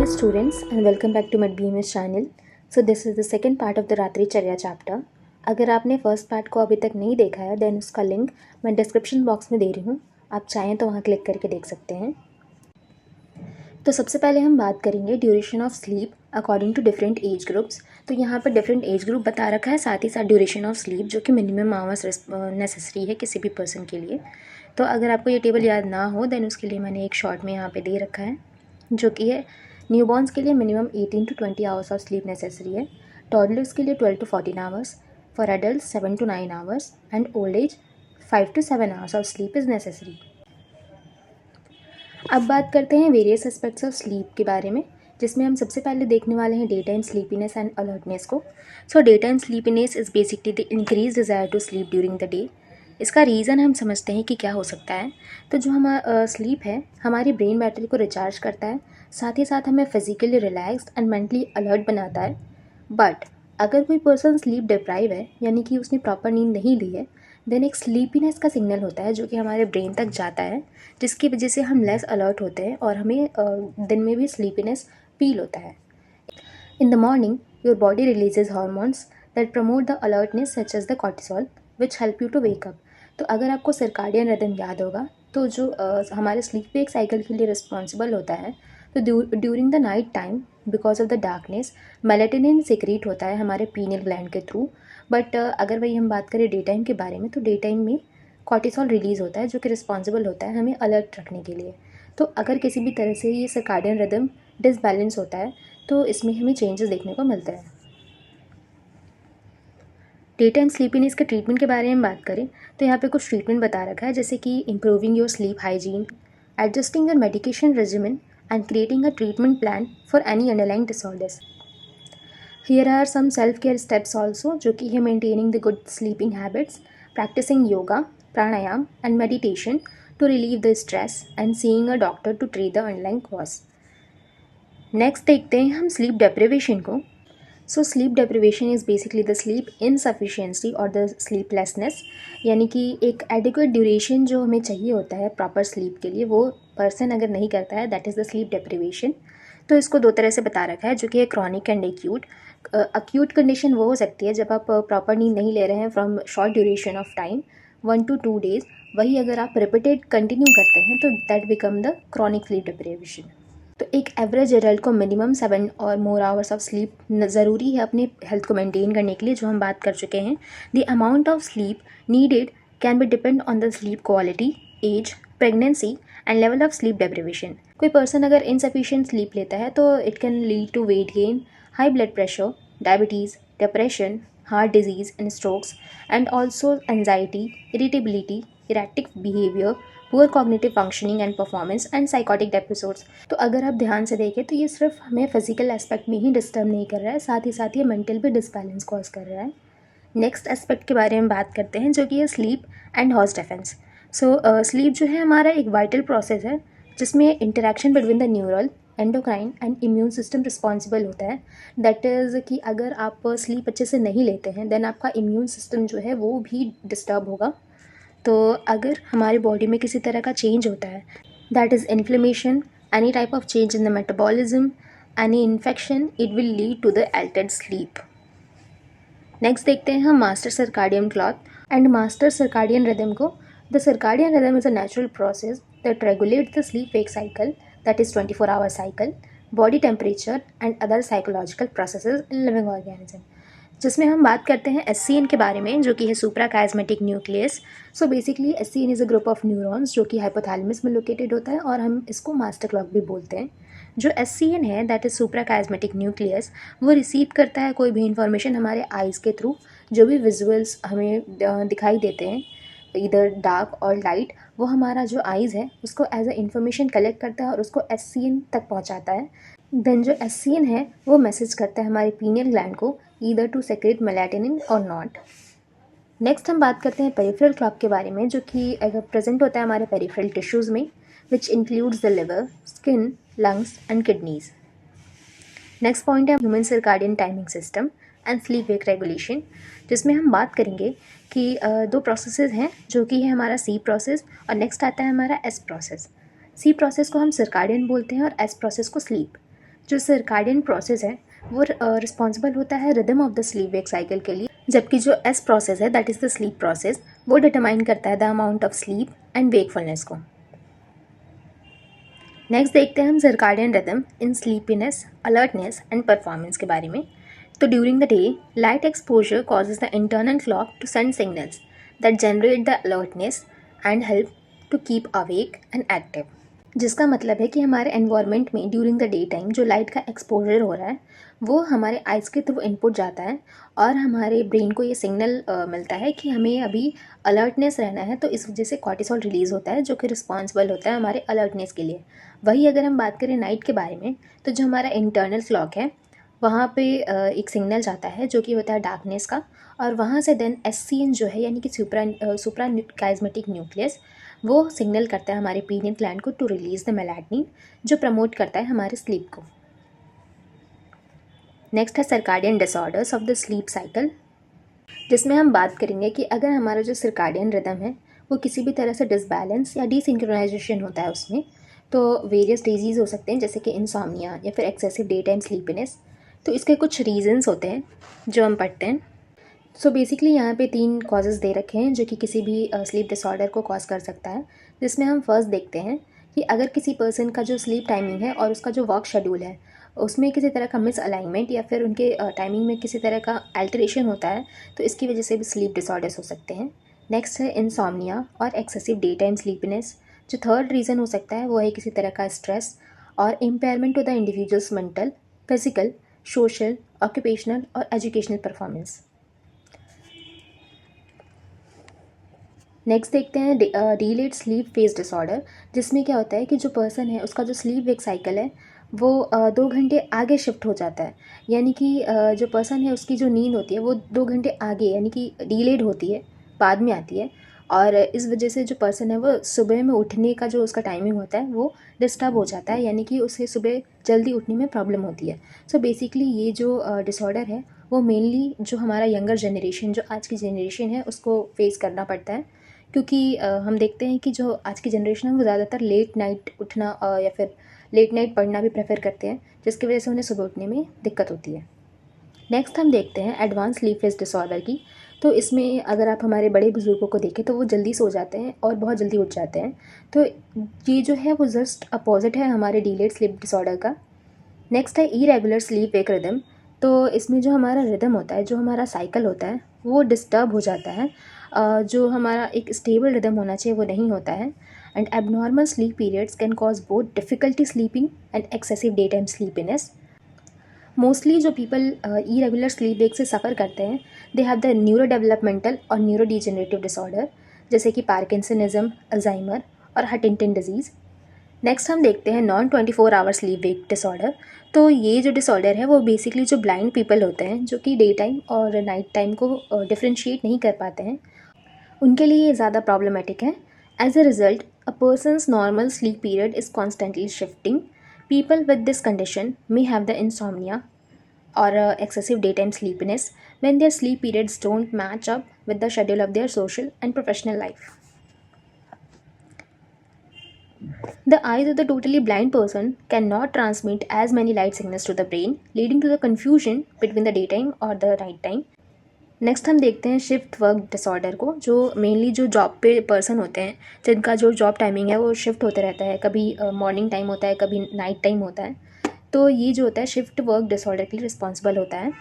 Hello students and welcome back to my BMS channel. So this is the second part of the रात्रि चर्या chapter. अगर आपने first part को अभी तक नहीं देखा है देन उसका लिंक मैं डिस्क्रिप्शन बॉक्स में दे रही हूँ, आप चाहें तो वहाँ क्लिक करके देख सकते हैं. तो सबसे पहले हम बात करेंगे duration of sleep according to different age groups. तो यहाँ पर डिफरेंट एज ग्रुप बता रखा है, साथ ही साथ ड्यूरेशन ऑफ स्लीप जो कि मिनिमम आवर्स नेसेसरी है किसी भी पर्सन के लिए. तो अगर आपको ये टेबल याद ना हो देन उसके लिए मैंने एक शॉर्ट में यहाँ पे दे रखा है, जो कि है न्यूबॉर्न्स के लिए minimum 18 to 20 hours of sleep necessary है, टॉडलर्स के लिए 12 to 14 hours, for adult 7 to 9 hours and old age 5 to 7 hours of sleep is necessary. अब बात करते हैं वेरियस एस्पेक्ट्स ऑफ स्लीप के बारे में, जिसमें हम सबसे पहले देखने वाले हैं day time sleepiness and alertness को. So day time sleepiness is basically the increase desire to sleep during the day. इसका रीज़न हम समझते हैं कि क्या हो सकता है. तो जो हमारा स्लीप है हमारी ब्रेन बैटरी को रिचार्ज करता है, साथ ही साथ हमें physically relaxed and mentally alert बनाता है. बट अगर कोई पर्सन स्लीप डिप्राइव है यानी कि उसने प्रॉपर नींद नहीं ली है देन एक स्लीपीनेस का सिग्नल होता है जो कि हमारे ब्रेन तक जाता है, जिसकी वजह से हम लेस अलर्ट होते हैं और हमें दिन में भी स्लीपीनेस फील होता है. In the morning your body releases hormones that promote the alertness such as the cortisol which help you to wake up. तो अगर आपको सर्काडियन रिदम याद होगा तो जो हमारे स्लीप वेक साइकिल के लिए रिस्पॉन्सिबल होता है, तो during the night time because of the darkness melatonin secrete होता है हमारे पीनियल ग्लैंड के थ्रू. बट अगर वही हम बात करें डे टाइम के बारे में तो डे टाइम में कॉर्टिसोल रिलीज़ होता है जो कि रिस्पॉन्सिबल होता है हमें अलर्ट रखने के लिए. तो अगर किसी भी तरह से ये सर्काडियन रिदम डिसबैलेंस होता है तो इसमें हमें चेंजेस देखने को मिलते हैं. डे टाइम स्लीपीनेस के ट्रीटमेंट के बारे में बात करें तो यहाँ पे कुछ ट्रीटमेंट बता रखा है, जैसे कि improving your sleep hygiene, adjusting your medication regimen and creating a treatment plan for any underlying disorders. Here are some self care steps also, जो कि है maintaining the good sleeping habits, practicing yoga, pranayama and meditation to relieve the stress and seeing a doctor to treat the underlying cause. Next देखते हैं हम sleep deprivation को. So sleep deprivation is basically the sleep insufficiency और the sleeplessness, यानी कि एक adequate duration जो हमें चाहिए होता है प्रॉपर स्लीप के लिए वो पर्सन अगर नहीं करता है that is the sleep deprivation. तो इसको दो तरह से बता रखा है, जो कि है chronic and acute. Acute condition वो हो सकती है जब आप प्रॉपर नींद नहीं ले रहे हैं from short duration of time 1 to 2 days. वही अगर आप रिपीटेड कंटिन्यू करते हैं तो that become the chronic sleep deprivation. तो एक एवरेज एडल्ट को मिनिमम 7 और मोर आवर्स ऑफ स्लीप ज़रूरी है अपने हेल्थ को मेंटेन करने के लिए, जो हम बात कर चुके हैं. The amount of sleep needed can be depend on the sleep quality, age, pregnancy and level of sleep deprivation. कोई पर्सन अगर इनसफिशिएंट स्लीप लेता है तो it can lead to weight gain, high blood pressure, diabetes, depression, heart disease and strokes and also anxiety, irritability, erratic behaviour, poor cognitive functioning and performance and psychotic episodes. तो अगर आप ध्यान से देखें तो ये सिर्फ हमें फिजिकल एस्पेक्ट में ही डिस्टर्ब नहीं कर रहा है, साथ ही साथ ये मेंटल भी डिसबैलेंस कॉज कर रहा है. नेक्स्ट एस्पेक्ट के बारे में बात करते हैं, जो कि है sleep and horse defence. So sleep जो है हमारा एक वाइटल प्रोसेस है जिसमें interaction between the neural, endocrine and immune system responsible होता है. दैट इज़ कि अगर आप स्लीप अच्छे से नहीं लेते हैं देन आपका इम्यून सिस्टम जो है वो भी डिस्टर्ब होगा. तो अगर हमारी बॉडी में किसी तरह का चेंज होता है that is inflammation, any type of change in the metabolism, any infection, it will lead to the altered sleep. Next देखते हैं हम master circadian clock and master circadian rhythm को. The circadian rhythm is a natural process that regulates the sleep wake cycle, that is 24-hour cycle, body temperature and other psychological processes in living organism. जिसमें हम बात करते हैं SCN के बारे में, जो कि है suprachiasmatic nucleus. So basically SCN is a group of neurons जो कि हाइपोथैलेमस में लोकेटेड होता है और हम इसको मास्टर क्लॉक भी बोलते हैं. जो SCN है दैट इज़ सुप्रा काइस्मेटिक न्यूक्लियस, वो रिसीव करता है कोई भी इंफॉर्मेशन हमारे आइज़ के थ्रू, जो भी विजुअल्स हमें दिखाई देते हैं इधर डार्क और लाइट, वो हमारा जो आइज़ है उसको एज अ इंफॉर्मेशन कलेक्ट करता है और उसको SCN तक पहुंचाता है. देन जो SCN है वो मैसेज करता है हमारे पीनियल ग्लैंड को ईदर टू सेक्रेट मेलाटोनिन और नॉट. नेक्स्ट हम बात करते हैं पेरिफेरल क्लॉक के बारे में, जो कि प्रेजेंट होता है हमारे पेरिफेरल टिश्यूज़ में, which includes the liver, skin, lungs and kidneys. Next point है human circadian timing system and sleep wake regulation, जिसमें हम बात करेंगे कि दो प्रोसेसेस हैं, जो कि है हमारा C प्रोसेस और नेक्स्ट आता है हमारा S प्रोसेस. C प्रोसेस को हम सर्काडियन बोलते हैं और S प्रोसेस को स्लीप. जो सर्काडियन प्रोसेस है वो रिस्पॉन्सिबल होता है rhythm of the sleep wake cycle के लिए, जबकि जो एस प्रोसेस है that is the sleep process वो डिटरमाइन करता है the amount of sleep and wakefulness को। नेक्स्ट देखते हैं हम circadian rhythm in sleepiness, alertness and performance के बारे में। तो during the day light exposure causes the internal clock to send signals that generate the alertness and help to keep awake and active, जिसका मतलब है कि हमारे एनवायरनमेंट में ड्यूरिंग द डे टाइम जो लाइट का एक्सपोजर हो रहा है वो हमारे आइज़ के थ्रू इनपुट जाता है और हमारे ब्रेन को ये सिग्नल मिलता है कि हमें अभी अलर्टनेस रहना है, तो इस वजह से कॉर्टिसोल रिलीज़ होता है जो कि रिस्पॉन्सिबल होता है हमारे अलर्टनेस के लिए। वही अगर हम बात करें नाइट के बारे में, तो जो हमारा इंटरनल क्लॉक है वहाँ पे एक सिग्नल जाता है जो कि होता है डार्कनेस का, और वहाँ से देन SCN जो है यानी कि सुप्रा काइस्मेटिक न्यूक्लियस वो सिग्नल करता है हमारे पीनियल ग्लैंड को टू रिलीज़ द मेलाटोनिन जो प्रमोट करता है हमारे स्लीप को। नेक्स्ट है circadian disorders of the sleep cycle, जिसमें हम बात करेंगे कि अगर हमारा जो सर्काडियन रिदम है वो किसी भी तरह से डिसबैलेंस या डिसिंक्रोनाइजेशन होता है उसमें, तो वेरियस डिजीज़ हो सकते हैं जैसे कि इंसोम्निया या फिर एक्सेसिव डे टाइम स्लीपीनेस। तो इसके कुछ रीजंस होते हैं जो हम पढ़ते हैं। सो बेसिकली यहाँ पे 3 कॉजेज़ दे रखे हैं जो कि किसी भी स्लीप डिसऑर्डर को कॉज कर सकता है, जिसमें हम फर्स्ट देखते हैं कि अगर किसी पर्सन का जो स्लीप टाइमिंग है और उसका जो वर्क शेड्यूल है उसमें किसी तरह का मिस अलाइनमेंट या फिर उनके टाइमिंग में किसी तरह का अल्टरेशन होता है, तो इसकी वजह से भी स्लीप डिसऑर्डर्स हो सकते हैं। नेक्स्ट है इंसोम्निया और एक्सेसिव डे टाइम स्लीपीनेस। जो थर्ड रीज़न हो सकता है वो है किसी तरह का स्ट्रेस और impairment to the individuals mental, physical, social, occupational और एजुकेशनल परफॉर्मेंस। नेक्स्ट देखते हैं डिलेड स्लीप फेज डिसऑर्डर, जिसमें क्या होता है कि जो पर्सन है उसका जो स्लीप वेक साइकिल है वो 2 घंटे आगे शिफ्ट हो जाता है, यानी कि जो पर्सन है उसकी जो नींद होती है वो 2 घंटे आगे यानी कि डिलेड होती है, बाद में आती है, और इस वजह से जो पर्सन है वो सुबह में उठने का जो उसका टाइमिंग होता है वो डिस्टर्ब हो जाता है, यानी कि उसे सुबह जल्दी उठने में प्रॉब्लम होती है। सो बेसिकली ये जो डिसऑर्डर है वो मेनली जो हमारा यंगर जनरेशन, जो आज की जनरेशन है उसको फेस करना पड़ता है, क्योंकि हम देखते हैं कि जो आज की जनरेशन है वो ज़्यादातर लेट नाइट उठना या फिर लेट नाइट पढ़ना भी प्रेफर करते हैं, जिसकी वजह से उन्हें सुबह उठने में दिक्कत होती है। नेक्स्ट हम देखते हैं एडवांस स्लीप फेज डिसऑर्डर की। तो इसमें अगर आप हमारे बड़े बुजुर्गों को देखें तो वो जल्दी सो जाते हैं और बहुत जल्दी उठ जाते हैं, तो ये जो है वो जस्ट अपोजिट है हमारे डिलेड स्लीप डिसऑर्डर का। नेक्स्ट है इरेगुलर स्लीप वेक रिदम। तो इसमें जो हमारा रिदम होता है, जो हमारा साइकिल होता है वो डिस्टर्ब हो जाता है, जो हमारा एक स्टेबल रिदम होना चाहिए वो नहीं होता है। And abnormal sleep periods can cause both difficulty sleeping and excessive day time sleepiness. Mostly जो पीपल इरेगुलर स्लीप वेक से सफ़र करते हैं they have the neuro developmental और न्यूरो डिजेनरेटिव डिसऑर्डर, जैसे कि पार्किंसनिज्म, अल्जाइमर और हंटिंगटन डिजीज़। नेक्स्ट हम देखते हैं non 24 hour sleep wake disorder. तो ये जो डिसऑर्डर है वो बेसिकली जो ब्लाइंड पीपल होते हैं जो कि डे टाइम और नाइट टाइम को डिफ्रेंशिएट नहीं कर पाते हैं, उनके लिए ये ज़्यादा प्रॉब्लमेटिक है। As a result a person's normal sleep period is constantly shifting. People with this condition may have the insomnia or excessive daytime sleepiness when their sleep periods don't match up with the schedule of their social and professional life. The eyes of the totally blind person cannot transmit as many light signals to the brain, leading to the confusion between the daytime or the night time. Next हम देखते हैं shift work disorder को, जो mainly जो job पे person होते हैं जिनका जो जॉब टाइमिंग है वो शिफ्ट होते रहता है, कभी मॉर्निंग टाइम होता है, कभी नाइट टाइम होता है, तो ये जो होता है शिफ्ट वर्क डिसऑर्डर के लिए रिस्पॉन्सिबल होता है।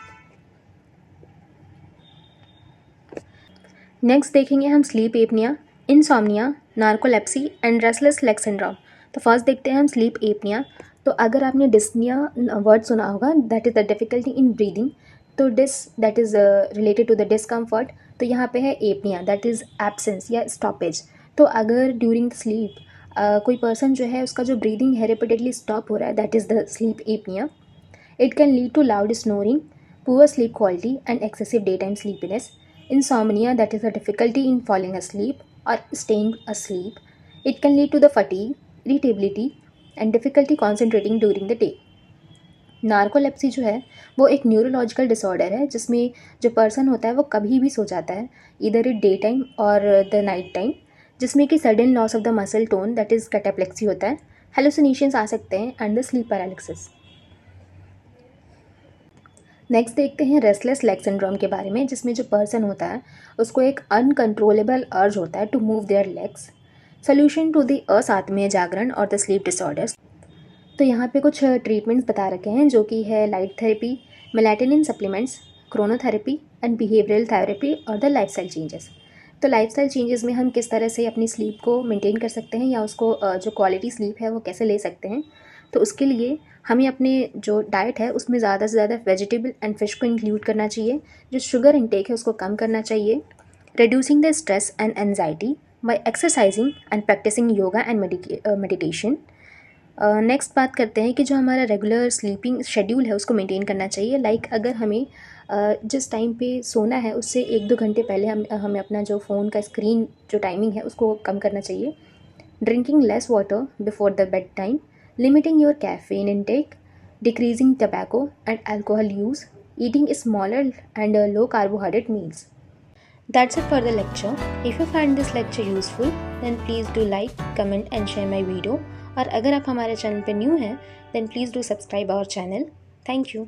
नेक्स्ट देखेंगे हम sleep apnoea, insomnia, narcolepsy and restless leg syndrome. तो फर्स्ट देखते हैं हम स्लीप एपनिया। तो अगर आपने डिस्निया वर्ड सुना होगा, that is the difficulty in breathing. तो dys that is related to the discomfort, तो यहाँ पे है एपनिया दैट इज़ एब्सेंस या स्टॉपेज। तो अगर ड्यूरिंग स्लीप कोई पर्सन जो है उसका जो ब्रीदिंग है रिपीटेडली स्टॉप हो रहा है, that is the sleep apnea. It can lead to loud snoring, poor sleep quality and excessive day time sleepiness. Insomnia, that is a difficulty in falling asleep or staying asleep. It can lead to the fatigue, irritability and difficulty concentrating during the day. Narcolepsy जो है वो एक neurological disorder है जिसमें जो person होता है वो कभी भी सो जाता है, इधर इट डे टाइम और द नाइट टाइम, जिसमें कि sudden loss of the muscle tone that is cataplexy होता है, हेलुसिनेशंस आ सकते हैं and the sleep paralysis. Next देखते हैं रेस्टलेस लेग सिंड्रोम के बारे में, जिसमें जो पर्सन होता है उसको एक अनकंट्रोलेबल अर्ज होता है to move their legs. Solution to the असात्मीय जागरण और द स्लीप डिसऑर्डर्स। तो यहाँ पे कुछ ट्रीटमेंट्स बता रखे हैं, जो कि है light therapy, melatonin supplements, chronotherapy and behavioural therapy और द लाइफस्टाइल चेंजेस। तो लाइफस्टाइल चेंजेस में हम किस तरह से अपनी स्लीप को मेंटेन कर सकते हैं या उसको जो क्वालिटी स्लीप है वो कैसे ले सकते हैं। तो उसके लिए हमें अपने जो डाइट है उसमें ज़्यादा से ज़्यादा वेजिटेबल एंड फिश को इंक्लूड करना चाहिए। जो शुगर इंटेक है उसको कम करना चाहिए। Reducing the stress and anxiety by exercising and practicing yoga and meditation. Next बात करते हैं कि जो हमारा रेगुलर स्लीपिंग शेड्यूल है उसको मेंटेन करना चाहिए। अगर हमें जिस टाइम पे सोना है उससे 1-2 घंटे पहले हमें अपना जो फ़ोन का स्क्रीन जो टाइमिंग है उसको कम करना चाहिए। Drinking less water before the bed time, limiting your caffeine intake, decreasing tobacco and alcohol use, eating smaller and low carbohydrate meals. That's it for the lecture. If you find this lecture useful, then please do like, comment and share my video. और अगर आप हमारे channel पे new हैं, then please do subscribe our channel. Thank you.